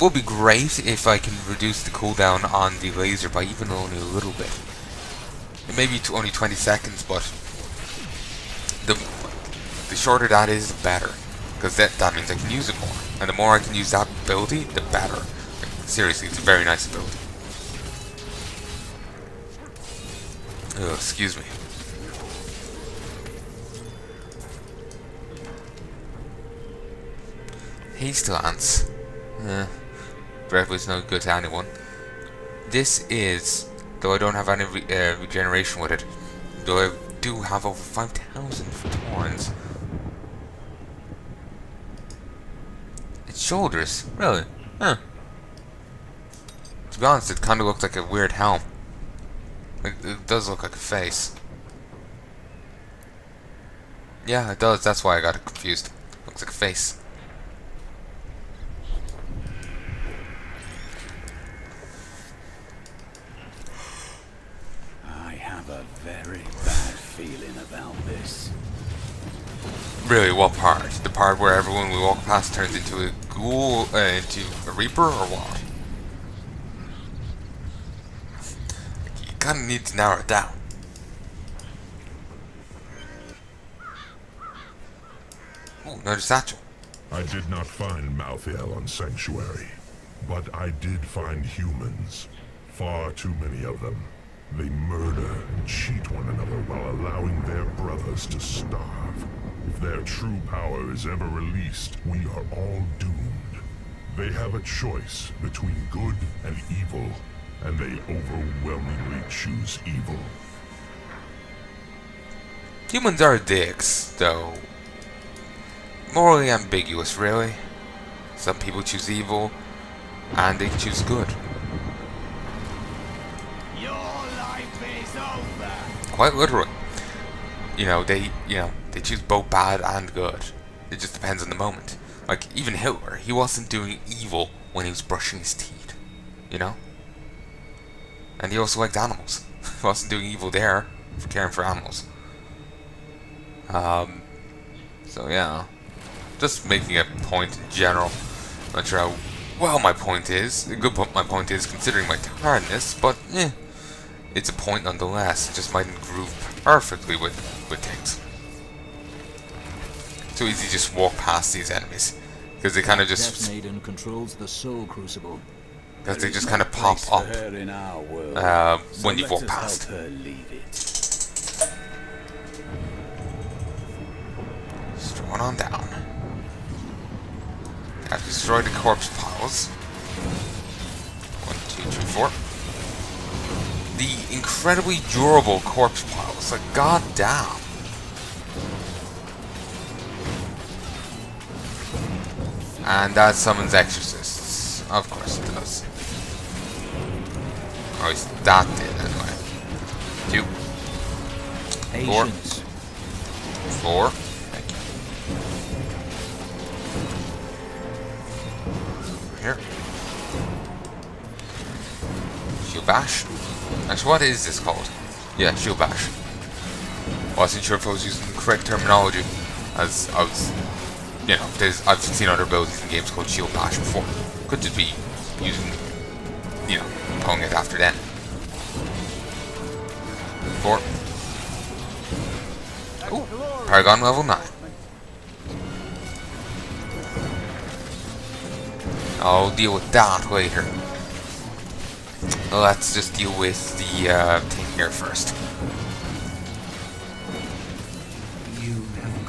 would be great if I can reduce the cooldown on the laser by even only a little bit. It may be only 20 seconds, but the shorter that is, the better. Because that means I can use it more. And the more I can use that ability, the better. Like, seriously, it's a very nice ability. Oh, excuse me. Haste Lance. Breath was no good to anyone. This is, though I don't have any regeneration with it, though I do have over 5,000 for thorns. Its shoulders, really? Huh. To be honest, it kind of looks like a weird helm. Like, it does look like a face. Yeah, it does. That's why I got it confused. Looks like a face. I have a very bad feeling about this. Really, what part? The part where everyone we walk past turns into a ghoul, into a reaper, or what? You kind of need to narrow it down. Ooh, another satchel. I did not find Malthael on Sanctuary, but I did find humans. Far too many of them. They murder and cheat one another while allowing their brothers to starve. If their true power is ever released, we are all doomed. They have a choice between good and evil, and they overwhelmingly choose evil. Humans are dicks, though. Morally ambiguous, really. Some people choose evil, and they choose good. Your life is over. Quite literally. They choose both bad and good. It just depends on the moment. Like, even Hitler, he wasn't doing evil when he was brushing his teeth. You know? And he also liked animals. He wasn't doing evil there, for caring for animals. So yeah. Just making a point in general. Not sure how well my point is. A good point my point is, considering my tiredness, but it's a point nonetheless. It just mightn't groove perfectly with things. Too easy to just walk past these enemies. Because they kind of just... Maiden controls the soul crucible. Because they just kind of pop up when you walk past. Strolling on down. I've destroyed the corpse piles. 1, 2, 3, 4. The incredibly durable corpse piles. Like, goddamn. And that summons exorcists. Of course it does. Or at least that did, anyway. 2. 4. 4. Thank you. Here. Shield bash. Actually, what is this called? Yeah, shield bash. Wasn't sure if I was using the correct terminology, as I was, I've seen other abilities in games called shield bash before. Could just be using, calling it after them. 4. Ooh, Paragon level 9. I'll deal with that later. Let's just deal with the thing here first.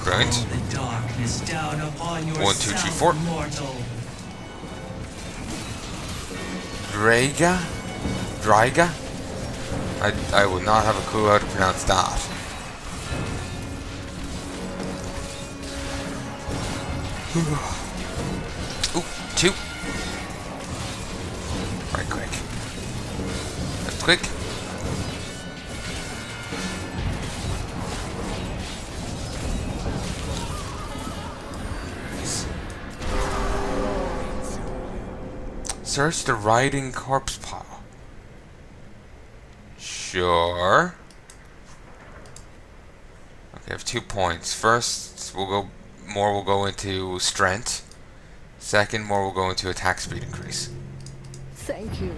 Brilliant. 1, 2, 3, 4. Dryga? I will not have a clue how to pronounce that. Ooh, 2. Right quick. That's quick. Nice. Search the rotting corpse pile. Sure. Okay, I have 2 points. First, we'll go into strength. Second, more will go into attack speed increase. Thank you.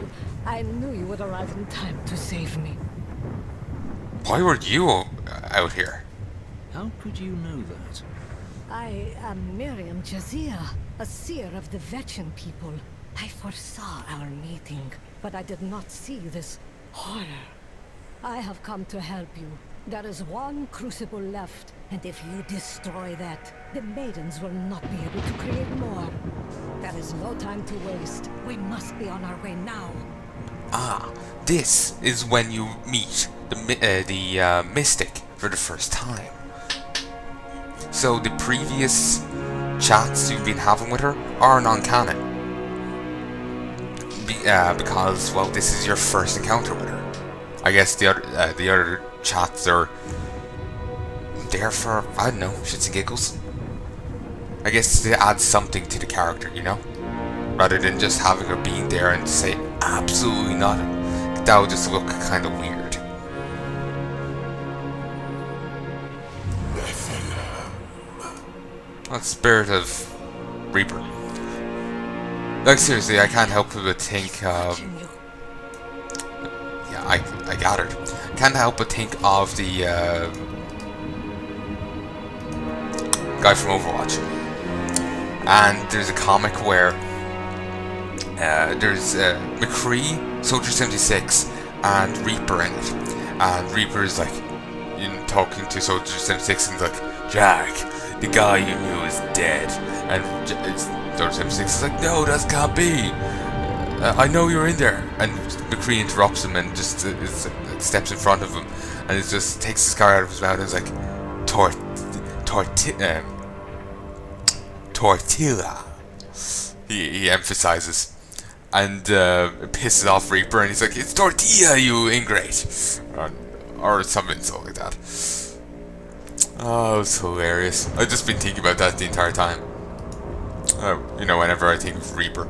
I knew you would arrive in time to save me. Why were you out here? How could you know that? I am Myriam, a seer of the Vetchin people. I foresaw our meeting, but I did not see this horror. I have come to help you. There is one crucible left, and if you destroy that, the maidens will not be able to create more. There is no time to waste. We must be on our way now. Ah, this is when you meet the mystic for the first time. So the previous chats you've been having with her are non-canon. Because, well, this is your first encounter with her. I guess the other chats are there for, I don't know, shits and giggles. I guess to add something to the character, you know? Rather than just having her being there and say absolutely nothing. That would just look kind of weird. Well, Spirit of Reaper. Like, seriously, I can't help but think, yeah, I gathered. Can't help but think of the guy from Overwatch. And there's a comic where there's McCree, Soldier 76, and Reaper in it. And Reaper is like, you know, talking to Soldier 76 and like, Jack, the guy you knew is dead. And Soldier 76 is like, no, that can't be. I know you're in there. And McCree interrupts him and just steps in front of him. And it just takes the cigar out of his mouth and is like, tortilla. He emphasizes. And pisses off Reaper and he's like, it's tortilla, you ingrate. Or some insult like that. Oh, it's hilarious. I've just been thinking about that the entire time. You know, whenever I think of Reaper.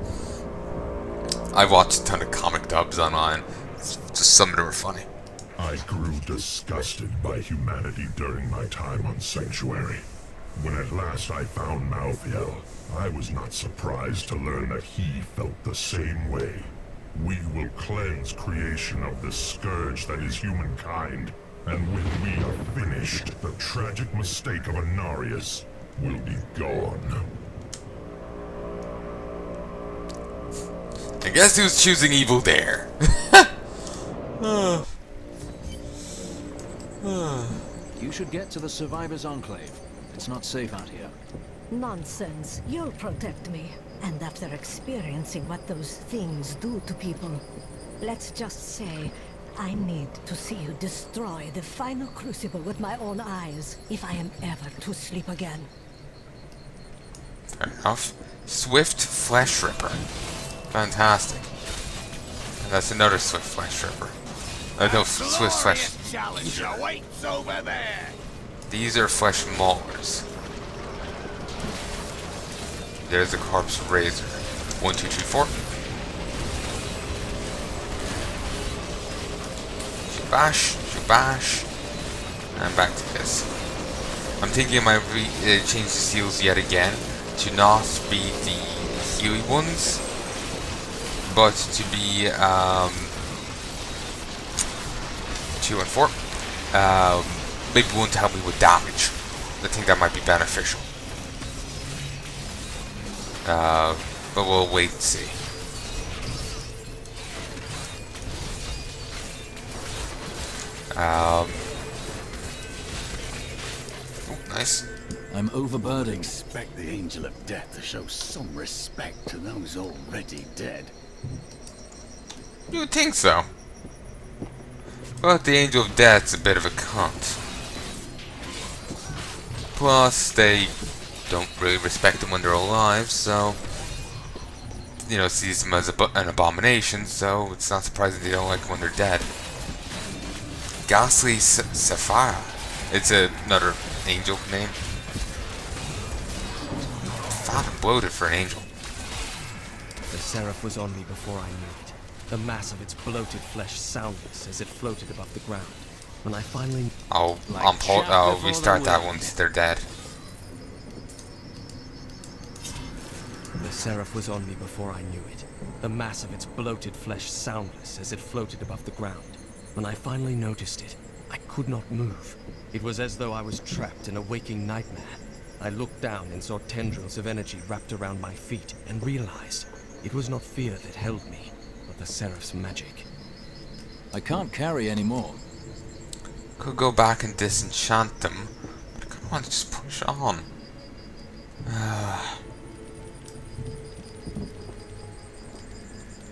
I watched a ton of comic dubs online. Just some of them are funny. I grew disgusted by humanity during my time on Sanctuary. When at last I found Malthael, I was not surprised to learn that he felt the same way. We will cleanse creation of the scourge that is humankind, and when we are finished, the tragic mistake of Anarius will be gone. I guess he was choosing evil there. You should get to the Survivors' Enclave. It's not safe out here. Nonsense. You'll protect me. And after experiencing what those things do to people, let's just say I need to see you destroy the final crucible with my own eyes if I am ever to sleep again. Fair enough. Swift Flesh Ripper. Fantastic. And that's another Swift Flesh Ripper. No, Swift Flesh. Challenger waits over there. These are Flesh Maulers. There's the Corpse Razor. 1, 2, 3, 4. Shabash, shabash. And back to this. I'm thinking I might change the seals yet again to not be the Healy ones, but to be 2 and 4. Maybe one to help me with damage. I think that might be beneficial. But we'll wait and see. Oh, nice. I'm overburdened. Expect the Angel of Death to show some respect to those already dead. You would think so. But the Angel of Death's a bit of a cunt. Plus, they don't really respect them when they're alive, so... You know, sees them as an abomination, so it's not surprising they don't like them when they're dead. Ghastly Sapphire. It's another angel name. Fat and bloated for an angel. The seraph was on me before I knew it. The mass of its bloated flesh soundless as it floated above the ground. When I finally... I'll restart that once they're dead. The seraph was on me before I knew it. The mass of its bloated flesh soundless as it floated above the ground. When I finally noticed it, I could not move. It was as though I was trapped in a waking nightmare. I looked down and saw tendrils of energy wrapped around my feet and realized it was not fear that held me, but the seraph's magic. I can't carry anymore. Could go back and disenchant them, but I kind of want to just push on.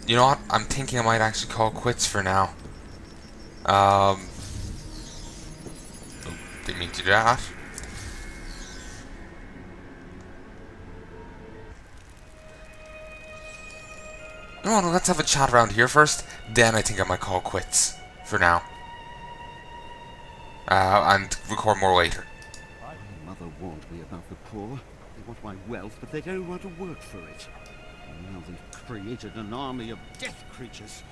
You know what? I'm thinking I might actually call quits for now. Oh, didn't mean to do that. No, let's have a chat around here first. Then I think I might call quits for now. And record more later. My mother warned me about the poor. They want my wealth, but they don't want to work for it. And now they've created an army of death creatures.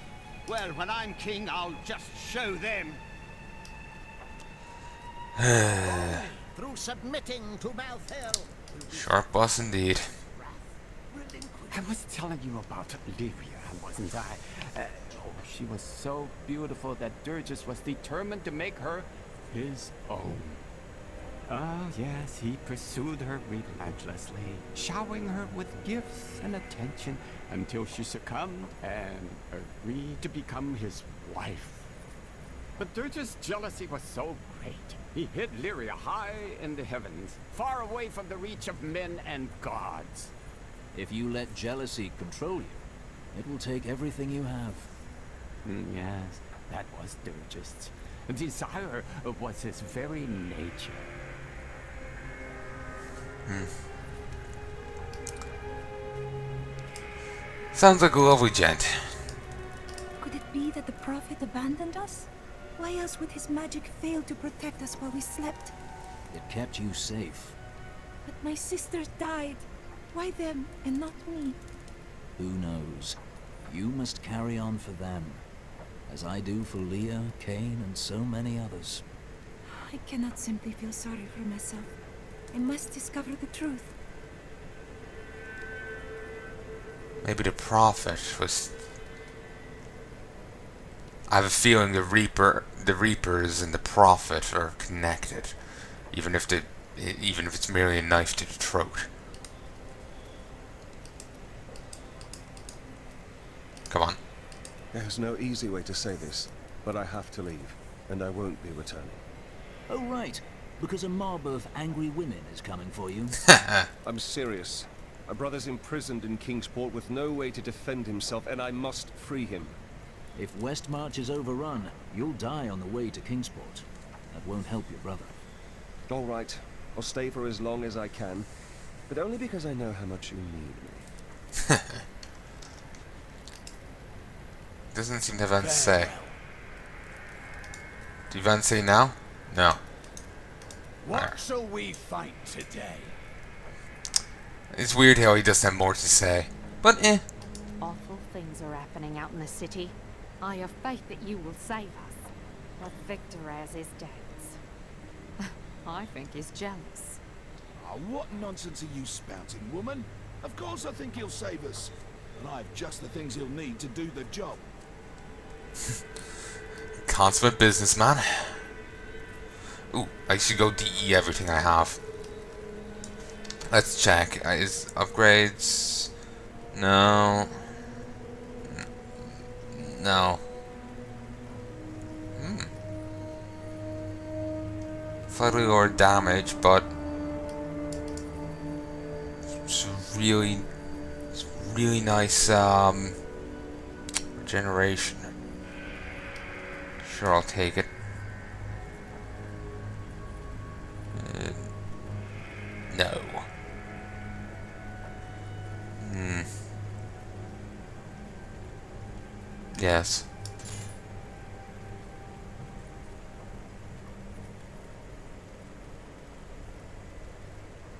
Well, when I'm king, I'll just show them. Through submitting to Malthael. Sharp boss indeed. I was telling you about Lyria, wasn't I? She was so beautiful that Durgis was determined to make her his own. Oh, yes, he pursued her relentlessly, showering her with gifts and attention until she succumbed and agreed to become his wife. But Durgis' jealousy was so great, he hid Lyria high in the heavens, far away from the reach of men and gods. If you let jealousy control you, it will take everything you have. Yes, that was Durgis. Desire was his very nature. Sounds like a lovely gent. Could it be that the Prophet abandoned us? Why else would his magic fail to protect us while we slept? It kept you safe. But my sisters died. Why them and not me? Who knows? You must carry on for them, as I do for Leah, Cain, and so many others. I cannot simply feel sorry for myself. I must discover the truth. Maybe the prophet was... I have a feeling the reapers and the prophet are connected, even if it's merely a knife to the throat. Come on. There's no easy way to say this, but I have to leave, and I won't be returning. Oh right, because a mob of angry women is coming for you. I'm serious. My brother's imprisoned in Kingsport with no way to defend himself, and I must free him. If Westmarch is overrun, you'll die on the way to Kingsport. That won't help your brother. All right, I'll stay for as long as I can, but only because I know how much you need me. Doesn't seem to have anything to say. Do you want to say now? No. What shall we fight today? It's weird how he doesn't have more to say. But Awful things are happening out in the city. I have faith that you will save us. But Victor has his doubts. I think he's jealous. Oh, what nonsense are you spouting, woman? Of course I think he'll save us. And I have just the things he'll need to do the job. Consummate businessman. Ooh, I should go DE everything I have. Let's check. Is upgrades? No. No. Slightly lower damage, but it's really nice regeneration. Sure, I'll take it. No. Yes.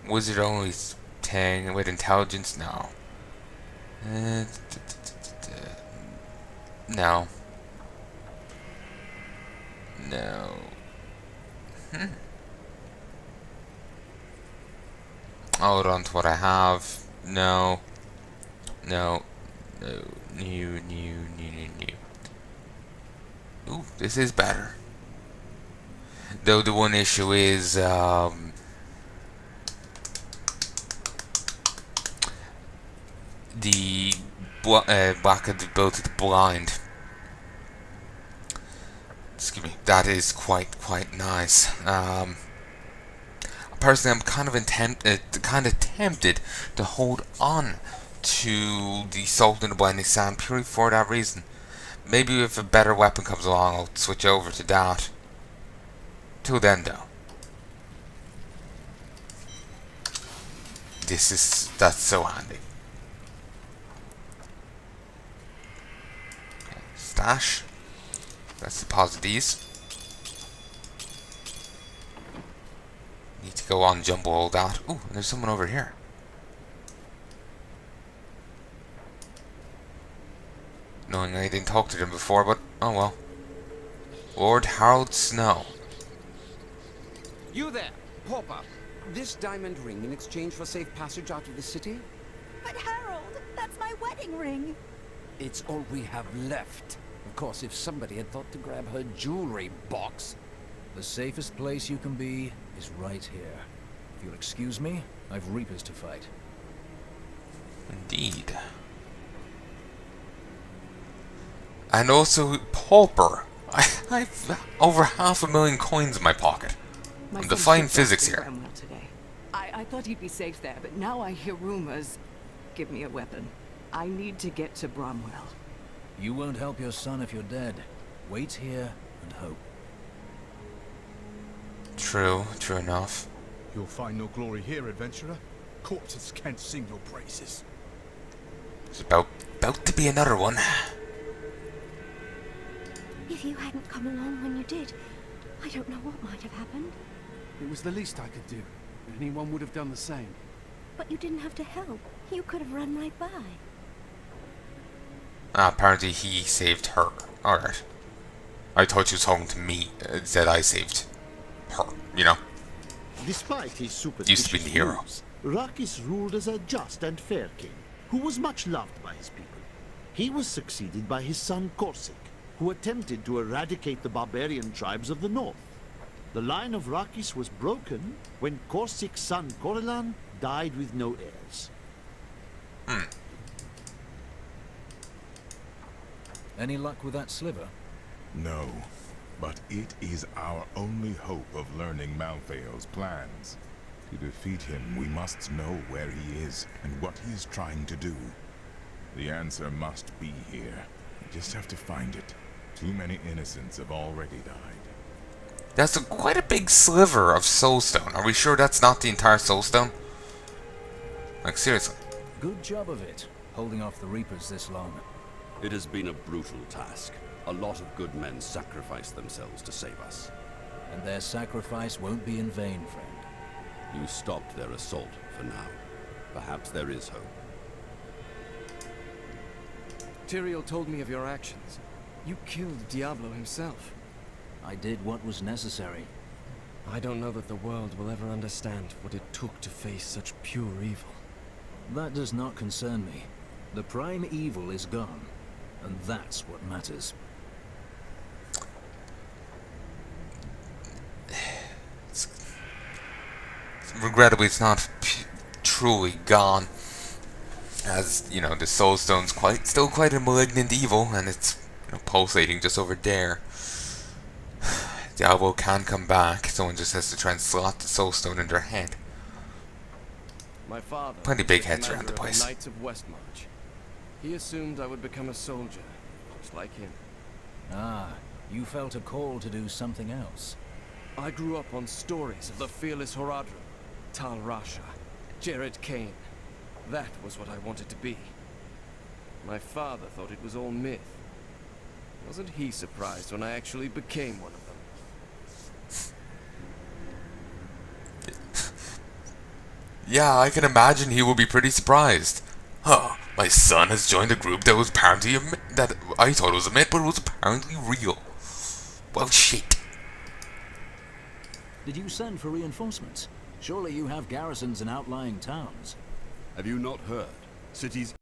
Wizard only thing with intelligence? No. No. No. I'll hold on to what I have. No. No. No. New. Ooh, this is better. Though the one issue is, the back of the build of the blind. Excuse me. That is quite nice. Personally, I'm kind of tempted to hold on to the Salt in the Blinding Sand purely for that reason. Maybe if a better weapon comes along, I'll switch over to that. Till then, though, that's so handy. Okay, stash. Let's deposit these. Need to go on jumble all that. Ooh, and there's someone over here. Knowing I didn't talk to them before, but oh well. Lord Harold Snow. You there, pauper. This diamond ring in exchange for safe passage out of the city? But Harold, that's my wedding ring. It's all we have left. Of course, if somebody had thought to grab her jewelry box. The safest place you can be is right here. If you'll excuse me, I've Reapers to fight. Indeed. And also, pauper. I've over 500,000 coins in my pocket. I'm defying physics here. Today. I thought he'd be safe there, but now I hear rumors. Give me a weapon. I need to get to Bromwell. You won't help your son if you're dead. Wait here and hope. True enough. You'll find no glory here, adventurer. Corpses can't sing your praises. There's about to be another one. If you hadn't come along when you did, I don't know what might have happened. It was the least I could do. Anyone would have done the same. But you didn't have to help. You could have run right by. Apparently he saved her. Alright. I thought she was talking to me. Said I saved her, you know? Despite his Used to be the hero. superstitious views, Rakis ruled as a just and fair king, who was much loved by his people. He was succeeded by his son Corsic, who attempted to eradicate the barbarian tribes of the north. The line of Rakis was broken when Corsic's son Corellan died with no heirs. Any luck with that sliver? No, but it is our only hope of learning Malthael's plans. To defeat him, we must know where he is and what he is trying to do. The answer must be here. We just have to find it. Too many innocents have already died. That's quite a big sliver of soulstone. Are we sure that's not the entire soulstone? Like, seriously. Good job of it, holding off the Reapers this long. It has been a brutal task. A lot of good men sacrificed themselves to save us. And their sacrifice won't be in vain, friend. You stopped their assault for now. Perhaps there is hope. Tyrael told me of your actions. You killed Diablo himself. I did what was necessary. I don't know that the world will ever understand what it took to face such pure evil. That does not concern me. The prime evil is gone, and that's what matters. Regrettably, it's not truly gone. As, you know, the soulstone's still quite a malignant evil, and it's, you know, pulsating just over there. Diablo can come back. Someone just has to try and slot the soulstone in their head. My father, plenty big heads around the the place. Knights of Westmarch. He assumed I would become a soldier, just like him. Ah, you felt a call to do something else. I grew up on stories of the fearless Horadrim, Tal Rasha, Jared Kane. That was what I wanted to be. My father thought it was all myth. Wasn't he surprised when I actually became one of them? Yeah, I can imagine he will be pretty surprised. Huh, my son has joined a group that was apparently that I thought was a myth, but it was apparently real. Well, shit. Did you send for reinforcements? Surely you have garrisons in outlying towns. Have you not heard? Cities